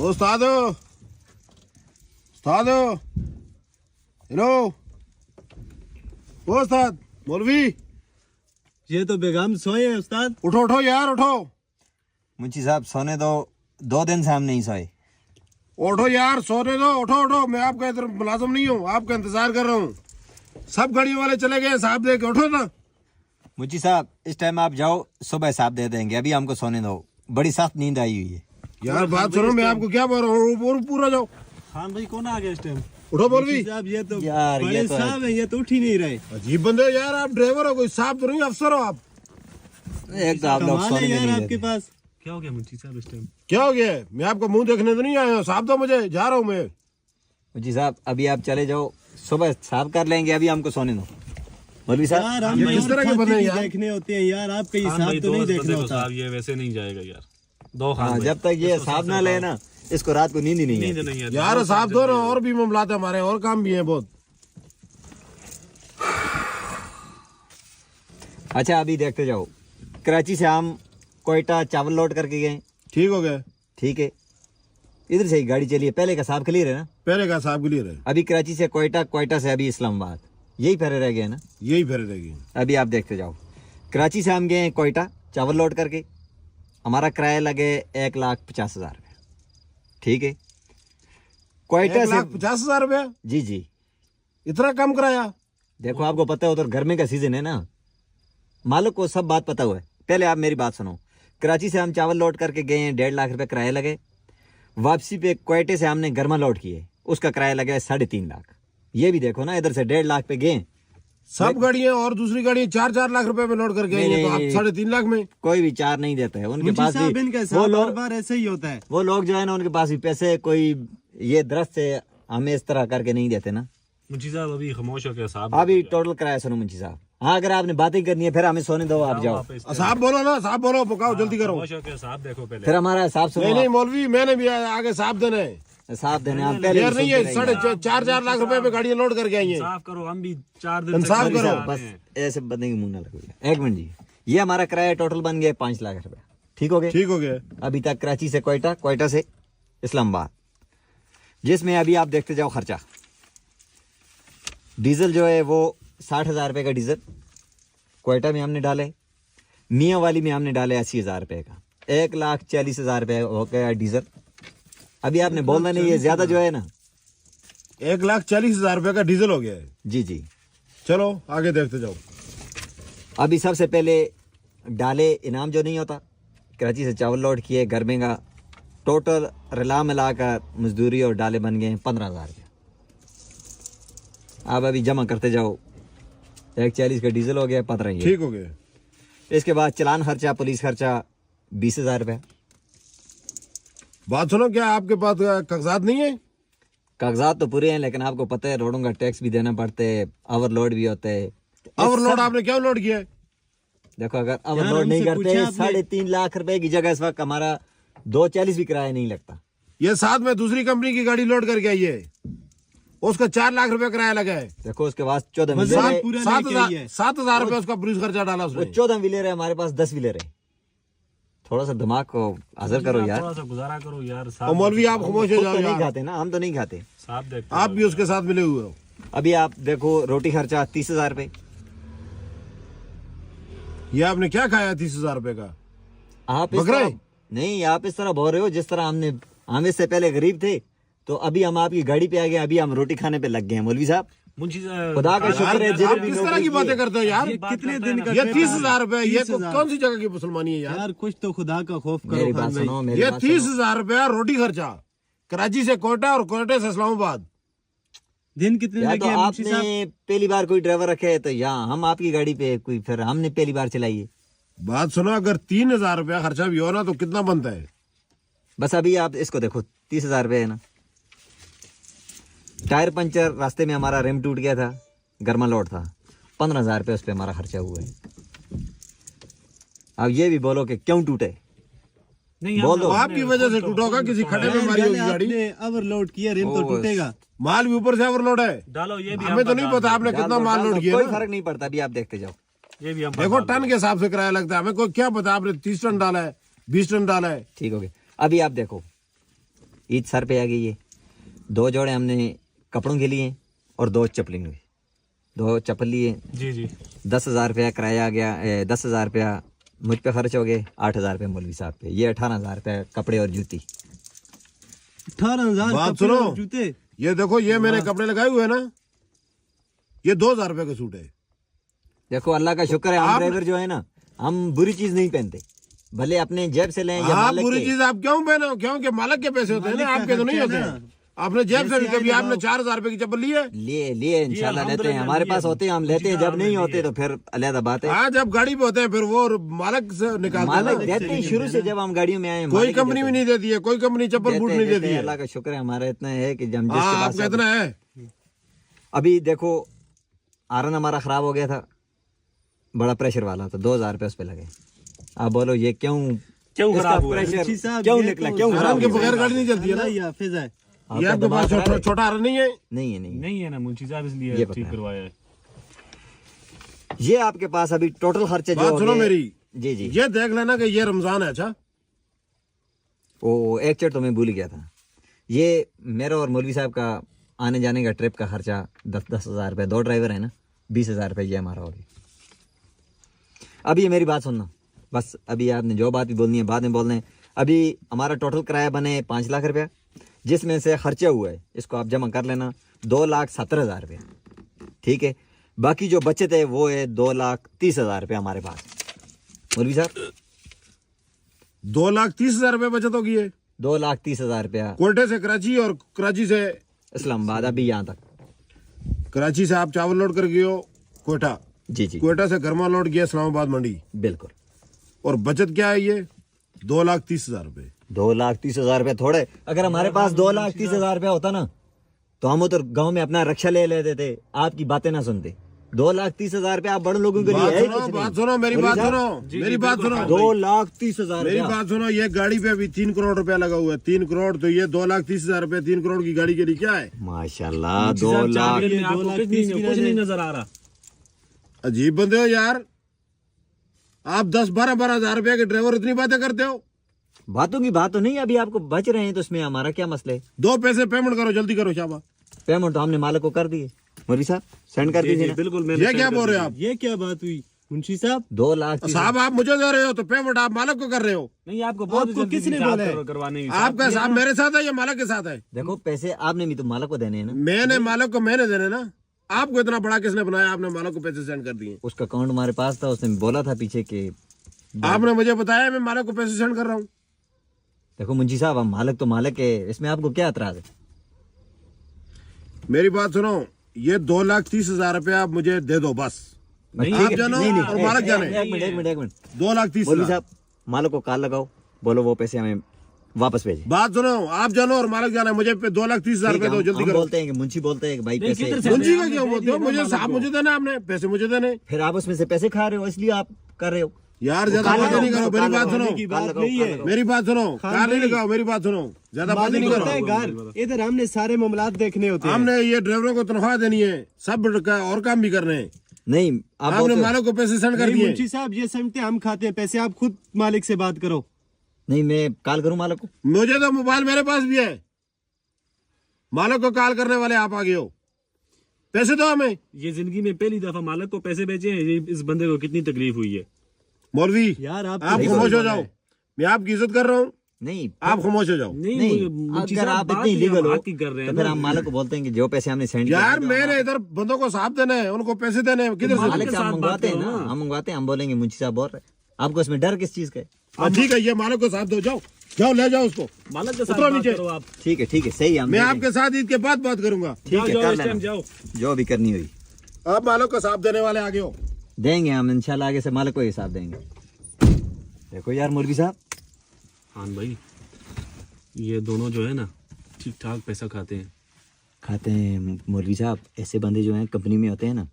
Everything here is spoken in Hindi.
उस्ताद उस्ताद हेलो वो उस्ताद मौलवी ये तो बेगम सोए है उस्ताद। उठो उठो यार उठो। मुंशी साहब सोने दो, 2 दिन से हम नहीं सोए। उठो यार सोने दो, उठो उठो। मैं आपका इधर मुलाजिम नहीं हूँ, आपका इंतजार कर रहा हूँ। सब गाड़ियों वाले चले गए, साहब दे के उठो ना। मुंशी साहब इस टाइम आप जाओ, सुबह हिसाब दे देंगे, अभी हमको सोने दो, बड़ी सख्त नींद आई हुई है। यार बात सुनो, मैं आपको क्या बोल रहा हूँ, पूरा जाओ। खान भाई कौन आ गया इस टाइम? उठो मौलवी साहब ये तो यार, बड़े ये तो साहब है, ये तो उठ ही नहीं रहे। अजीब बंदे हो यार, आप ड्राइवर हो, कोई साहब तो नहीं, अफसर हो आप। एक तो आप लोग कमाल सोने है में यार नहीं आपके देते। पास। क्या हो गया मुंशी साहब इस टाइम? क्या हो गया? मैं आपका मुंह देखने तो नहीं आया हूँ, साहब तो मुझे जा रहा हूँ मैं। मुंशी साहब अभी आप चले जाओ, सुबह साफ कर लेंगे, अभी हमको सोने दो। मौलवी साहब यार हम ये किस तरह के बंदे हैं यार? देखने होते हैं यार, आपका हिसाब तो नहीं देखना होता। साहब ये वैसे नहीं जाएगा यार। दो खान हाँ, भाई। जब तक ये साफ ना ले ना, इसको रात को नींद ही नहीं नींद है। नहीं है यार साहब दो ना, और भी मामला है हमारे, और काम भी है बहुत। अच्छा अभी देखते जाओ, कराची से हम कोयटा चावल लोड करके गए। ठीक हो गया, ठीक है, इधर से ही गाड़ी चली है, पहले का साहब क्लियर है ना। पहले का साहब क्लियर है। अभी कराची से कोयटा, कोयटा से अभी इस्लामाबाद, यही फेरे रह गए ना। यही फेरे रहेगी। अभी आप देखते जाओ, कराची से हम गए कोयटा चावल लोड करके, हमारा किराया लगे 1,50,000 रुपये। ठीक है, कोयटा से 1,50,000 रुपया? जी जी, इतना कम कराया? देखो आपको पता है उधर गर्मी का सीजन है ना, मालिक को सब बात पता हुआ है। पहले आप मेरी बात सुनो, कराची से हम चावल लोड करके गए हैं, 1.5 लाख रुपए किराया लगे। वापसी पे कोयटे से हमने गर्मा लोड किए, उसका किराया लगा 3.5 लाख। ये भी देखो ना, इधर से 1.5 लाख पे गए। सब गाड़ियां और दूसरी गाड़ियां 4-4 लाख रुपए में लोड करके आई हैं, तो आप 3.5 लाख में? कोई भी 4 नहीं देता है उनके पास साहब भी। इनका वो हिसाब लोग हर बार ऐसे ही होता है। वो लोग जो है ना, उनके पास भी पैसे, कोई ये दरख्त से हमें इस तरह करके नहीं देते ना। मुंशी साहब अभी खामोश हो गया साहब। अभी टोटल किराया सुनो मुंशी साहब। हाँ, अगर आपने बातें करनी है फिर हमें सोने दो, आप जाओ। साहब बोलो ना, साहब बोलो, पकाओ, जल्दी करो। खामोश हो गया साहब, देखो पहले। फिर हमारा हिसाब नहीं सुनो। नहीं मौलवी, मैंने भी आगे साहब देना है। साफ देने आप पहले यार ही नहीं सुनते है, रहिए। 4.5 लाख रुपए में गाड़ियां लोड करके आई हैं। साफ करो, हम भी 4 दिन से इंसाफ गाड़ी करो। से आ रहे बस हैं। ऐसे बंदे के मुंह ना लगो। एक मिनट जी, ये हमारा किराया टोटल बन गया 5 लाख रुपए। ठीक हो गया? ठीक हो गया। अभी तक कराची से कोयटा, कोयटा से इस्लामाबाद, जिसमें अभी आप देखते जाओ खर्चा। डीजल जो है वो 60,000 रुपए का डीजल कोयटा में हमने डाले, मियाँ वाली में हमने डाले 80,000 रुपए का, 1,40,000 रुपए हो गया डीजल। अभी आपने बोलना नहीं, ये ज्यादा जो है ना। 1,40,000 रुपए का डीजल हो गया है। जी जी, चलो आगे देखते जाओ। अभी सबसे पहले डाले इनाम जो नहीं होता, कराची से चावल लोड किए, गर्मे का टोटल रिला मिलाकर मजदूरी और डाले बन गए 15,000 रुपये। आप अभी जमा करते जाओ, 1,40 का डीजल हो गया, 15 ही है। ठीक हो गया। इसके बाद चलान खर्चा, पुलिस खर्चा 20,000 रुपये। बात सुनो, क्या आपके पास कागजात नहीं है? कागजात तो पूरे हैं, लेकिन आपको पता है रोडों का टैक्स भी देना पड़ता है, ओवरलोड भी होता है। ओवरलोड आपने क्या लोड किया है? देखो अगर ओवरलोड नहीं करते, 3.5 लाख रुपए की जगह इस वक्त हमारा 2,40 भी किराया नहीं लगता। ये साथ में दूसरी कंपनी की गाड़ी लोड करके आई है, उसका 4 लाख रुपए किराया लगा है। देखो उसके बाद 14 मजदूरी व्हीलर है, 7,000 रुपए उसका पुलिस खर्चा डाला वो उसने। 14 व्हीलर है, हमारे पास 10 व्हीलर है। थोड़ा सा दिमाग को हाजिर करो यार। थोड़ा सा गुजारा करो यार। और साहब मौलवी आप खामोश हो खुद जाओ तो नहीं यार। खाते ना, हम तो नहीं खाते। साहब देखते आप भी उसके साथ मिले हुए हो। अभी आप देखो, रोटी खर्चा 30,000 रुपए। ये आपने क्या खाया 30,000 रुपए का? आप इस बकरा तरह है? नहीं, आप इस तरह बोल रहे हो जिस तरह हम इससे पहले गरीब थे, तो अभी हम आपकी गाड़ी पे आ गए, अभी हम रोटी खाने पे लग गए हैं। मौलवी साहब मुंशी खुदा का शुक्र है, यार, जिधर आप भी किस नौकरी तरह की की बातें है। करते हो यार? कितने दिन का ये पेपर? 30,000 रुपए, ये 30,000। कौन सी जगह की मुसलमानी है यार? यार कुछ तो खुदा का खौफ मेरी करो बात खान भाई। सुनो, मेरी ये बात सुनो। 30,000 रुपया रोटी खर्चा, कराची से कोयटा और कोयटे से इस्लामाबाद। दिन कितने या लगे तो हैं मुंशी साहब? आपने पहली बार कोई ड्राइवर रखे है, तो यहाँ हम आपकी गाड़ी पे कोई, फिर हमने पहली बार चलाई है। बात सुनो, अगर 3,000 रुपया खर्चा भी हो ना तो कितना बनता है? बस अभी आप इसको देखो, 30,000 रुपये है ना। टायर पंचर, रास्ते में हमारा रिम टूट गया था, गर्मा लोड था, 15,000 रुपये उस पर हमारा खर्चा हुआ है। अब ये भी बोलो कि क्यों टूटे, नहीं बोल दो। तो आपकी वजह से टूटा होगा, किसी खड्डे में मारी होगी गाड़ी। आपने ओवरलोड किया, रिम तो टूटेगा। माल भी ऊपर से ओवरलोड है। डालो ये भी हमें तो नहीं पता आपने कितना माल लोड किया कोई ना। फर्क नहीं पड़ता, अभी आप देखते जाओ। ये भी हम देखो टन के हिसाब से किराया लगता है, हमें कोई क्या पता आपने 30 टन डाला है, 20 टन डाला है। ठीक हो गया। अभी आप देखो, ईद सर पे आ गई है। 2 जोड़े हमने कपड़ों के लिए और 2 चप्पलें हुई। 2 चप्पल लिए, जी जी 10,000 रुपया किराया आ गया, 10,000 रुपया मुझ पे खर्च हो गए, 8,000 रुपये मौलवी साहब पे, ये 18,000 रुपये कपड़े और जूती। 18,000 बात कपड़े सुनो। और जूते। ये देखो, ये मैंने कपड़े लगाए हुए हैं ना, ये 2,000 रुपए का सूट है। देखो अल्लाह का शुक्र है, हम ड्राइवर जो है ना, हम बुरी चीज नहीं पहनते, भले अपने जेब से लें या आप मालिक बुरी के। चीज आप क्यों पहनो? क्योंकि मालिक के पैसे होते हैं ना, आपके तो नहीं होते हैं। आपने जेब से भी कभी आपने 4,000 रुपए की चप्पल ली है? लिए इंशाल्लाह लेते हैं, हमारे पास होते हैं हम लेते हैं, जब नहीं होते तो फिर अलग बात है। हाँ, जब गाड़ी पे होते हैं फिर वो मालिक से निकालते हैं मालिक ना। देते हैं शुरू से, जब हम गाड़ियों में आए कोई कंपनी भी नहीं देती है, कोई कंपनी चप्पल बूट नहीं देती है। अल्लाह का शुक्र है, हमारा इतना है कि हम जिसके हाँ, पास आपका इतना है। अभी देखो आयरन हमारा खराब हो गया था, बड़ा प्रेशर वाला था, 2,000 रुपये उस पे लगे। आप बोलो ये क्यों खराब हुआ है? प्रेशर मुंशी साहब, क्यों ये निकला, तो क्यों आराम खराब के हुआ? बगैर गाड़ी नहीं चलती है ना। अल्लाह ही हाफिज है। ये आपके पास छोटा आरन नहीं है? नहीं है, नहीं है। नहीं है ना मुंशी साहब, ये इसलिए पता ठीक है। करवाया है। ये आपके पास अभी टोटल खर्चे जो बात हो सुनो गए- मेरी। जी जी। ये देख लेना कि ये रमजान है। अच्छा, वो एक चीज तो मैं भूल गया था, ये मेरा और मौलवी साहब का आने जाने का ट्रिप का खर्चा 10,000 रुपये, 2 ड्राइवर है ना, 20,000 रुपये ये हमारा हो गया। अभी ये मेरी बात सुनना बस, अभी आपने जो बात भी बोलनी है बाद में बोलना है। अभी हमारा टोटल किराया बने 5 लाख रुपया, जिसमें से खर्चा हुआ है इसको आप जमा कर लेना 2,70,000 रुपये, ठीक है। बाकी जो बचत है वो है 2,30,000 रुपये हमारे पास। मौलवी साहब 2,30,000 रुपए बचत होगी है 2,30,000 रुपया कोयटे से कराची और कराची से इस्लामाबाद, अभी यहाँ तक। कराची से आप चावल लोड कर गए हो कोयटा, जी जी कोयटा से गरमा लोड गया इस्लामाबाद मंडी, बिल्कुल। और बचत क्या है? ये 2,30,000 रुपए। 2,30,000 रुपये थोड़े, अगर हमारे पास 2,30,000 रुपया होता ना तो हम उधर गांव में अपना रक्षा ले लेते थे, आपकी बातें ना सुनते। 2,30,000 रुपया आप बड़े लोगों के लिए है ही कुछ नहीं। बात सुनो, मेरी बात सुनो, मेरी बात सुनो, 2,30,000 मेरी रुपया। बात सुनो। ये गाड़ी पे अभी 3 करोड़ रुपया लगा हुआ है, 3 करोड़। तो ये 2,30,000 रुपए 3 करोड़ की गाड़ी के लिए क्या है? माशाल्लाह, मुंशी 2 साहब, लाख। 4 दिन में आपको 2,30,000 कुछ नहीं नजर आ रहा। अजीब बंदे हो यार आप। 10-12 हजार रुपए के ड्राइवर इतनी बातें करते हो। बातों की बात तो नहीं, अभी आपको बच रहे हैं तो इसमें हमारा क्या मसला है? 2 पैसे पेमेंट करो, जल्दी करो शाबा। पेमेंट तो हमने मालिक को कर दिए, मौलवी साहब सेंड कर जी, दीजिए जी, ना। बिल्कुल मैंने ये क्या बोल रहे हो आप? ये क्या बात हुई मुंशी साहब? 2,30,000 साहब आप मुझे दे रहे हो तो पेमेंट आप मालिक को कर रहे हो। नहीं, आपको बहुत आपको जल्दी किसने हिसाब बोला है? करवाने की। आपका साहब मेरे साथ है या मालिक के साथ है? देखो पैसे आपने भी तो मालिक को देने हैं ना, मैंने मालिक को मैंने देने ना। आपको इतना बड़ा किसने बनाया? आपने मालिक को पैसे सेंड कर दिए। उसका अकाउंट हमारे पास था, उसने बोला था पीछे कि आपने मुझे बताया, मैं मालिक को पैसे सेंड कर रहा हूँ। देखो मुंशी साहब, हम मालिक तो मालिक है, इसमें आपको क्या एतराज है? मेरी बात सुनो, ये 2,30,000 रुपया आप मुझे दे दो बस। नहीं, आप जानो और मालिक जाने। एक मिनट 2,30,000। मौलवी साहब मालिक को कॉल लगाओ, बोलो वो पैसे हमें वापस भेजे। बात सुनो, आप जानो और मालिक जाना। मुझे 2,30,000 रुपए दो, जल्दी हम करो। बोलते हैं कि मुंशी बोलते हैं कि भाई नहीं, पैसे, किधर से? मुंशी का हमने क्यों दे बोलते हो? दिए मुझे ना साहब मालिक मुझे देना, आपने पैसे मुझे देने। फिर आप उसमें से पैसे खा रहे हो, इसलिए आप कर रहे हो। यार ज्यादा बातें नहीं करो, मेरी बात सुनो, की बात नहीं है। मेरी बात सुनो, कार नहीं लगाओ, मेरी बात सुनो, ज्यादा बातें मालिक नहीं होता है करो। घर, इधर हमने सारे मामलात देखने होते हैं। हमने ये ड्राइवरों को तनख्वाह देनी है, सब और काम भी करने हैं। नहीं आप आपने बोलते हो- मालिक को पैसे सेंड कर नहीं दिए। मुंशी साहब, ये समझते हम खाते हैं पैसे, आप खुद मालिक से बात करो। नहीं मैं कॉल करूं मालिक को? मुझे तो मोबाइल मेरे पास भी है, मालिक को कॉल करने वाले आप आ गए हो। पैसे दो हमें। ये जिंदगी में पहली दफा मालिक को पैसे भेजे हैं। ये इस बंदे को कितनी तकलीफ हुई है। मौलवी यार आप आप खामोश हो जाओ, मैं आपकी इज्जत कर रहा हूँ, नहीं आप खामोश हो जाओ। नहीं, मुंशी अगर साहब, आप बात इतनी ही हम लीगल हो बात ही कर रहे हैं तो फिर ना। हम मालिक को बोलते हैं कि जो पैसे हमने सेंड यार मेरे इधर बंदों को साफ देने हैं, उनको पैसे देने हैं, किधर से? मालिक से के हम साथ मंगवाते हैं बात ना, करो ना। हम मंगवाते हैं, हम बोलेंगे मुंशी साहब बोल रहे, आपको इसमें डर किस चीज का है? हाँ, ठीक है, ये मालिक को साथ दो, जाओ जाओ ले जाओ उसको। मालिक के साथ उतरो बात नीचे। करो आप। ठीक है सही है, हम मैं दे आपके साथ ईद के बाद बात करूंगा। देंगे। ठीक है जाओ, कर इस टाइम लेना, जाओ। जो भी करनी हुई आप मालिक को साथ देने वाले आगे हो। देंगे हम इंशाल्लाह, आगे से मालिक को हिसाब देंगे। देखो यार मौलवी साहब, हाँ भाई, ये दोनों जो है ना ठीक ठाक पैसा खाते हैं। खाते हैं मौलवी साहब, ऐसे बंदे जो हैं कंपनी में होते हैं ना,